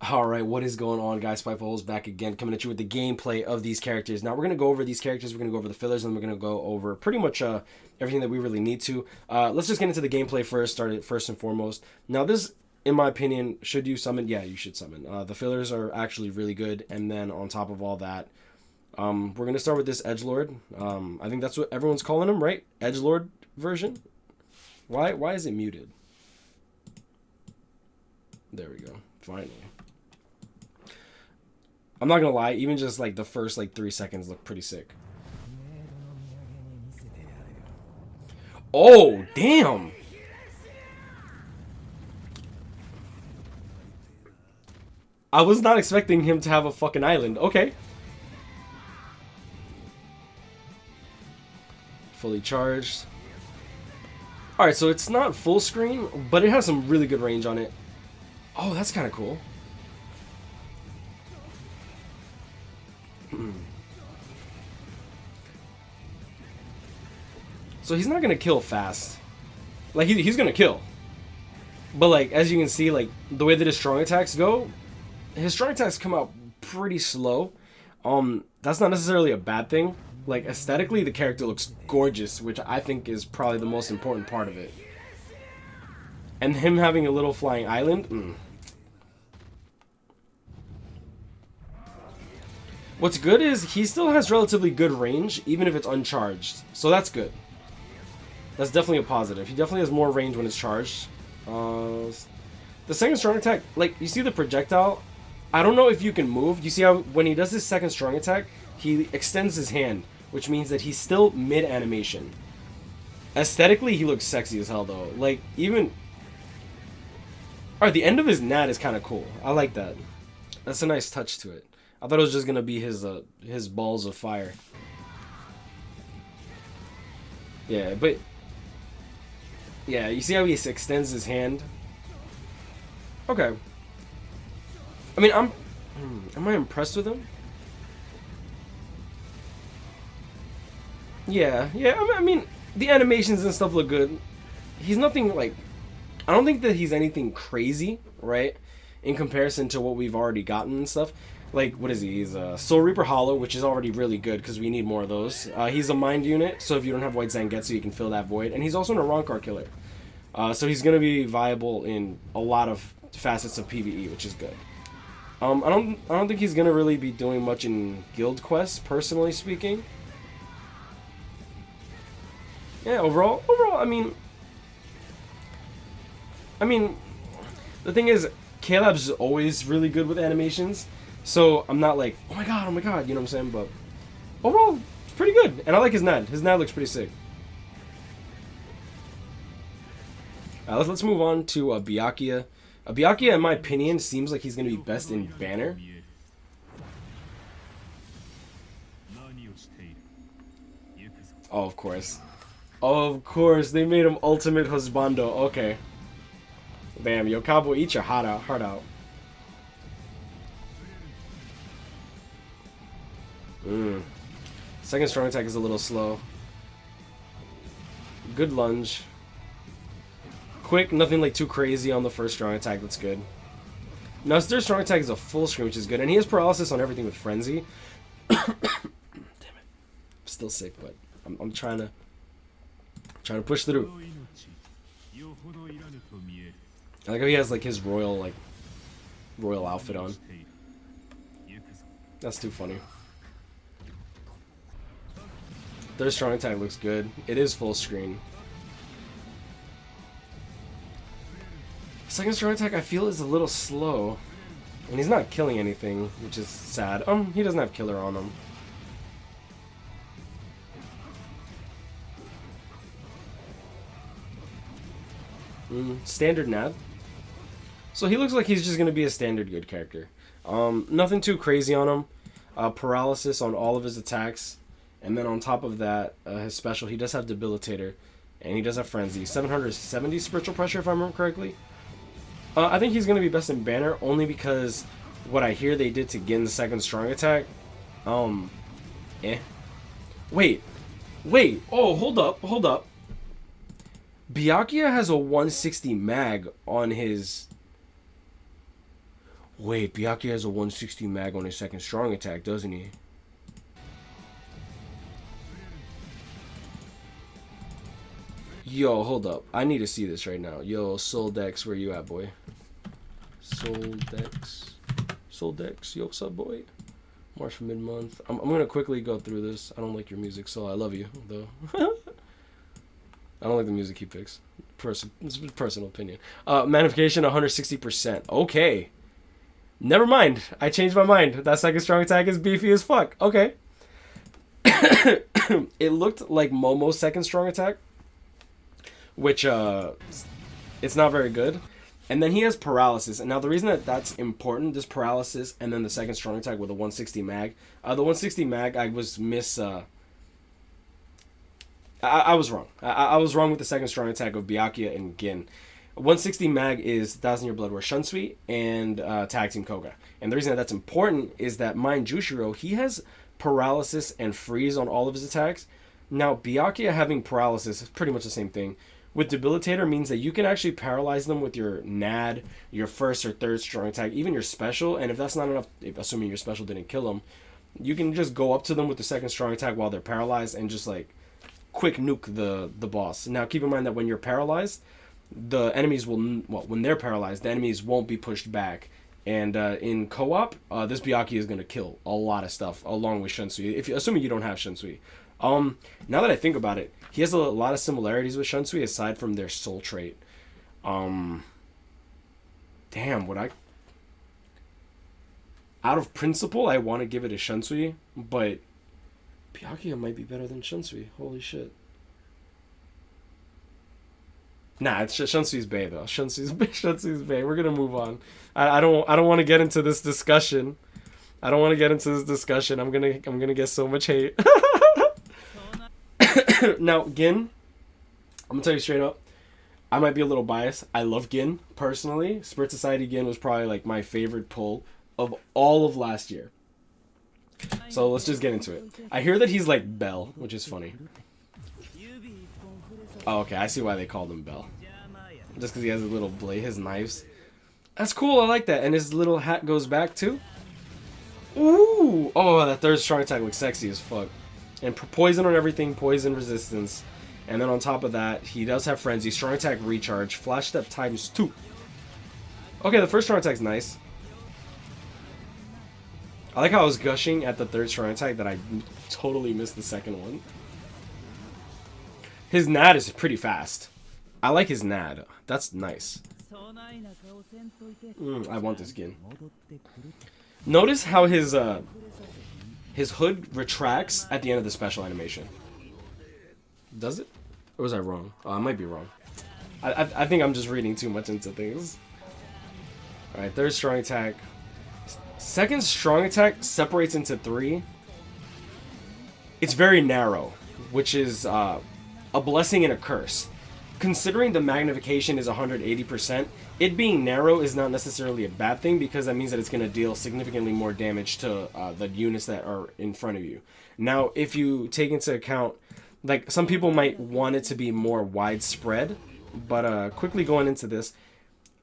Alright, what is going on, guys? Spiteful is back again, coming at you with the gameplay of these characters. Now, we're going to go over these characters, we're going to go over the fillers, and we're going to go over pretty much everything that we really need to. Let's just get into the gameplay first, start it first and foremost. Now, this, in my opinion, should you summon? Yeah, you should summon. The fillers are actually really good, and then on top of all that, we're going to start with this Edgelord. I think that's what everyone's calling him, right? Edgelord version? Why is it muted? There we go. Finally. I'm not gonna lie, even just like the first like 3 seconds look pretty sick. Oh, damn! I was not expecting him to have a fucking island. Okay. Fully charged. Alright, so it's not full screen, but it has some really good range on it. Oh, that's kind of cool. So he's not gonna kill fast. Like he's gonna kill, but like as you can see, like the way that his strong attacks go, his strong attacks come out pretty slow. That's not necessarily a bad thing. Like aesthetically, the character looks gorgeous, which I think is probably the most important part of it. And him having a little flying island. What's good is he still has relatively good range, even if it's uncharged. So that's good. That's definitely a positive. He definitely has more range when it's charged. The second strong attack, like, you see the projectile? I don't know if you can move. You see how when he does his second strong attack, he extends his hand, which means that he's still mid-animation. Aesthetically, he looks sexy as hell, though. Like, even... Alright, the end of his nat is kind of cool. I like that. That's a nice touch to it. I thought it was just gonna be his balls of fire. Yeah, but... Yeah, you see how he extends his hand? Okay. I mean, am I impressed with him? Yeah, I mean, the animations and stuff look good. He's nothing, like... I don't think that he's anything crazy, right? In comparison to what we've already gotten and stuff. Like, what is he? He's a Soul Reaper Hollow, which is already really good because we need more of those. He's a Mind Unit, so if you don't have White Zangetsu, you can fill that void. And he's also an Arankar killer. So he's going to be viable in a lot of facets of PvE, which is good. I don't think he's going to really be doing much in guild quests, personally speaking. Yeah, overall, I mean, the thing is, Caleb's always really good with animations, so I'm not like, oh my god, you know what I'm saying? But overall, it's pretty good, and I like his Nad. His Nad looks pretty sick. Let's move on to Byakuya. Byakuya, in my opinion, seems like he's going to be best in Banner. Oh, of course. Of course, they made him Ultimate Husbando. Okay. Damn, yo, Cowboy, eat your heart out. Second strong attack is a little slow. Good lunge. Quick, nothing like too crazy on the first strong attack, that's good. Now his third strong attack is a full screen, which is good, and he has paralysis on everything with Frenzy. Damn it. I'm still sick, but I'm trying to push through. I like how he has like his royal outfit on. That's too funny. Their strong attack looks good. It is full screen. Second strong attack I feel is a little slow. And he's not killing anything, which is sad. He doesn't have killer on him. Standard Nav. So he looks like he's just going to be a standard good character. Nothing too crazy on him. Paralysis on all of his attacks. And then on top of that, his special, he does have Debilitator. And he does have Frenzy. 770 Spiritual Pressure, if I remember correctly. I think he's going to be best in Banner, only because what I hear they did to Gin's second strong attack. Wait. Oh, hold up. Byakuya has a 160 mag on his... Wait, Byakuya has a 160 mag on his second strong attack, doesn't he? Yo, hold up. I need to see this right now. Yo, Soldex, where you at, boy? Soldex. Soldex, yo, what's up, boy? March for mid-month. I'm going to quickly go through this. I don't like your music, so I love you, though. I don't like the music he picks. It's a personal opinion. Magnification, 160%. Okay. Never mind. I changed my mind. That second strong attack is beefy as fuck. Okay. It looked like Momo's second strong attack, which it's not very good. And then he has paralysis. And now the reason that that's important, this paralysis and then the second strong attack with a 160 mag. The 160 mag, I was I was wrong. I was wrong with the second strong attack of Byakuya and Gin. 160 mag is 1,000 Year Blood War Shunsui and Tag Team Koga. And the reason that that's important is that Mind Jushiro, he has paralysis and freeze on all of his attacks. Now, Byakuya having paralysis is pretty much the same thing. With Debilitator means that you can actually paralyze them with your NAD, your first or third strong attack, even your special. And if that's not enough, assuming your special didn't kill them, you can just go up to them with the second strong attack while they're paralyzed and just like quick nuke the boss. Now, keep in mind that when you're paralyzed, the enemies will, well, when they're paralyzed, the enemies won't be pushed back. And in co-op, this Byakuya is going to kill a lot of stuff along with Shunsui, assuming you don't have Shunsui. Now that I think about it, he has a lot of similarities with Shunsui aside from their soul trait. Damn, would I... Out of principle, I want to give it a Shunsui, but Byakuya might be better than Shunsui. Holy shit. Nah, it's Shunsui's Bay though. Shunsui's Bay. We're gonna move on. I don't want to get into this discussion. I'm gonna get so much hate. Now, Gin, I'm gonna tell you straight up, I might be a little biased. I love Gin personally. Spirit Society Gin was probably like my favorite pull of all of last year. So let's just get into it. I hear that he's like Bell, which is funny. Oh, okay, I see why they called him Bell. Just because he has his little blade, his knives. That's cool, I like that. And his little hat goes back too. Ooh! Oh, that third strong attack looks sexy as fuck. And poison on everything, poison resistance. And then on top of that, he does have Frenzy, strong attack recharge, flash step times 2. Okay, the first strong attack's nice. I like how I was gushing at the third strong attack that I totally missed the second one. His NAD is pretty fast. I like his NAD. That's nice. I want this Gin. Notice how his hood retracts at the end of the special animation. Does it? Or was I wrong? Oh, I might be wrong. I think I'm just reading too much into things. Alright, third strong attack. Second strong attack separates into 3. It's very narrow, which is a blessing and a curse. Considering the magnification is 180%, it being narrow is not necessarily a bad thing because that means that it's going to deal significantly more damage to the units that are in front of you. Now, if you take into account, like, some people might want it to be more widespread, but quickly going into this,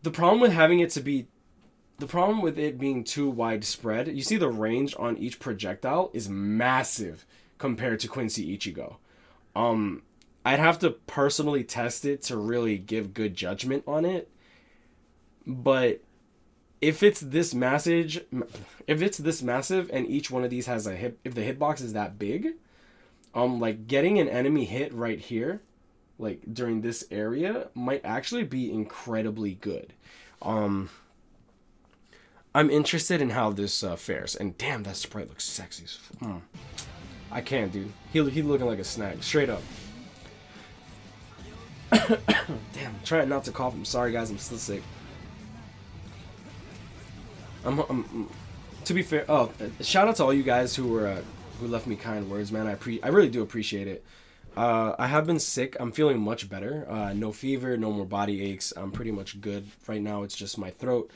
the problem with it being too widespread, you see the range on each projectile is massive compared to Quincy Ichigo. I'd have to personally test it to really give good judgment on it. But if it's this massive, and each one of these has a hit, if the hitbox is that big, like getting an enemy hit right here, like during this area, might actually be incredibly good. I'm interested in how this fares. And damn, that sprite looks sexy as fuck. I can't, dude. He looking like a snack, straight up. Damn, trying not to cough. I'm sorry, guys. I'm still sick. To be fair, shout out to all you guys who left me kind words, man. I really do appreciate it. I have been sick. I'm feeling much better. No fever, no more body aches. I'm pretty much good right now. It's just my throat.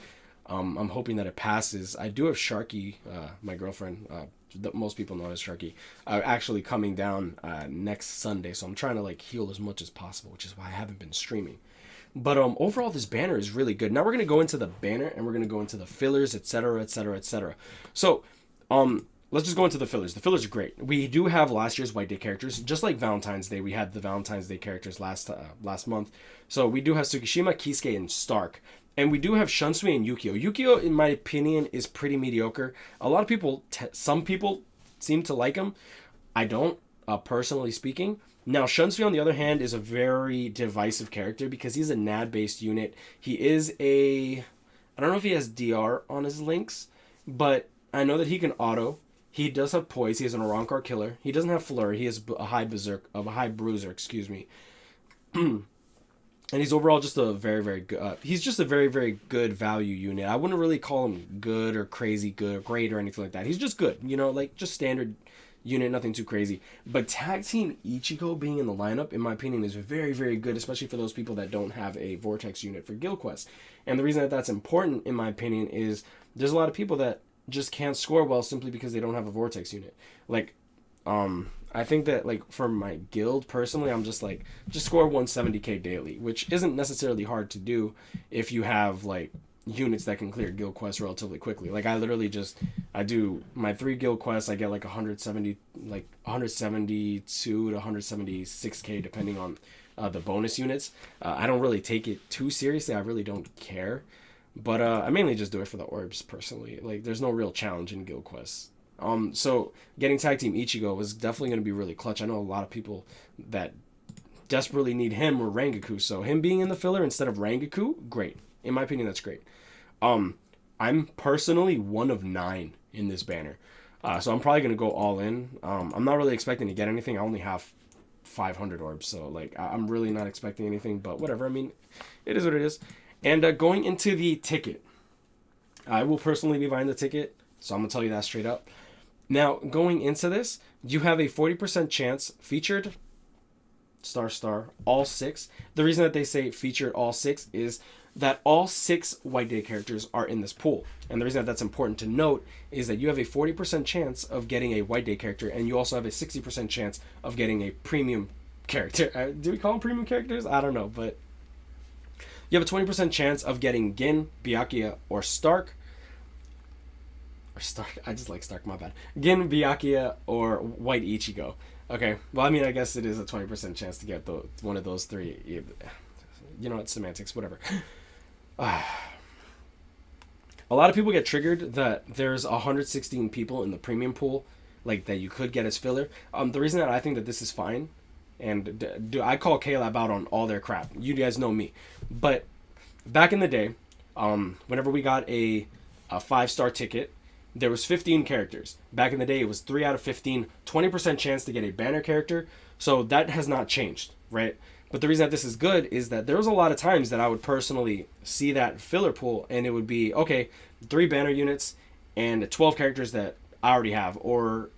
I'm hoping that it passes. I do have Sharky, my girlfriend, that most people know as Sharky, actually coming down next Sunday. So I'm trying to like heal as much as possible, which is why I haven't been streaming. But overall, this banner is really good. Now we're gonna go into the banner and we're gonna go into the fillers, etc., etc., etc. So, let's just go into the fillers. The fillers are great. We do have last year's White Day characters, just like Valentine's Day. We had the Valentine's Day characters last month. So we do have Tsukishima, Kisuke, and Stark. And we do have Shunsui and Yukio. Yukio, in my opinion, is pretty mediocre. A lot of people, some people seem to like him. I don't, personally speaking. Now, Shunsui, on the other hand, is a very divisive character because he's a NAD-based unit. He is a... I don't know if he has DR on his links, but I know that he can auto. He does have poise. He is an Arankar killer. He doesn't have flurry. He has a high bruiser, excuse me. And he's overall just a very, very good... he's just a very, very good value unit. I wouldn't really call him good or crazy good or great or anything like that. He's just good, you know, like just standard unit, nothing too crazy. But Tag Team Ichigo being in the lineup, in my opinion, is very, very good, especially for those people that don't have a Vortex unit for Guild Quest. And the reason that that's important, in my opinion, is there's a lot of people that just can't score well simply because they don't have a Vortex unit. Like, I think that, like, for my guild, personally, I'm just score 170k daily, which isn't necessarily hard to do if you have, like, units that can clear guild quests relatively quickly. Like, I literally I do my 3 guild quests, I get, like, 172 to 176k, depending on the bonus units. I don't really take it too seriously. I really don't care. But I mainly just do it for the orbs, personally. Like, there's no real challenge in guild quests. So getting Tag Team Ichigo was definitely going to be really clutch. I know a lot of people that desperately need him or Rangaku, so him being in the filler instead of Rangaku, great. In my opinion, that's great. I'm personally 1 of 9 in this banner, so I'm probably going to go all in. I'm not really expecting to get anything. I only have 500 orbs, so like I'm really not expecting anything, but whatever. I mean, it is what it is. And going into the ticket, I will personally be buying the ticket, so I'm going to tell you that straight up. Now, going into this, you have a 40% chance featured, all 6. The reason that they say featured all 6 is that all 6 White Day characters are in this pool. And the reason that that's important to note is that you have a 40% chance of getting a White Day character, and you also have a 60% chance of getting a premium character. Do we call them premium characters? I don't know, but you have a 20% chance of getting Gin, Byakuya, or Stark. I just like Stark, my bad. Gin, Byakuya, or White Ichigo. Okay, well, I mean, I guess it is a 20% chance to get one of those 3. You know, it's semantics, whatever. A lot of people get triggered that there's 116 people in the premium pool, like, that you could get as filler. The reason that I think that this is fine, and I call K-Lab out on all their crap. You guys know me. But back in the day, whenever we got a 5-star ticket, there was 15 characters. Back in the day, it was 3 out of 15, 20% chance to get a banner character. So that has not changed, right? But the reason that this is good is that there was a lot of times that I would personally see that filler pool, and it would be, okay, 3 banner units and 12 characters that I already have, or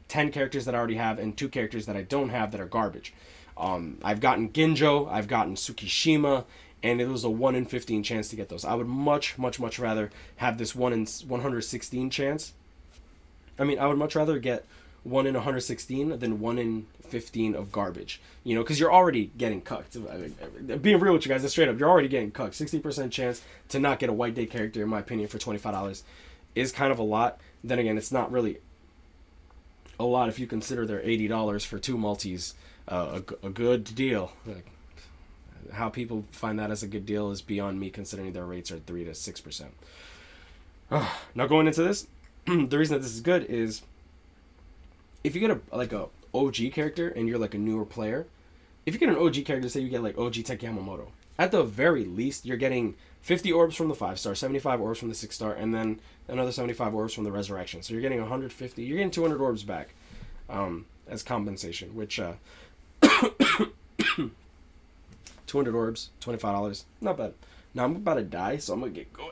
10 characters that I already have and 2 characters that I don't have that are garbage. I've gotten Ginjo, I've gotten Tsukishima, and it was a 1 in 15 chance to get those. I would much, much, much rather have this 1 in 116 chance. I mean, I would much rather get 1 in 116 than 1 in 15 of garbage. You know, because you're already getting cucked. I mean, being real with you guys, that's straight up. You're already getting cucked. 60% chance to not get a White Day character, in my opinion, for $25 is kind of a lot. Then again, it's not really a lot if you consider they're $80 for 2 multis. A good deal. Like, how people find that as a good deal is beyond me, considering their rates are 3 to 6%. Now, going into this, the reason that this is good is if you get a OG character and you're like a newer player, if you get an OG character, say you get like OG Tech Yamamoto, at the very least you're getting 50 orbs from the 5-star, 75 orbs from the 6-star, and then another 75 orbs from the Resurrection. So you're getting 150. You're getting 200 orbs back as compensation, which 200 orbs, $25, not bad. Now I'm about to die, so I'm gonna get going.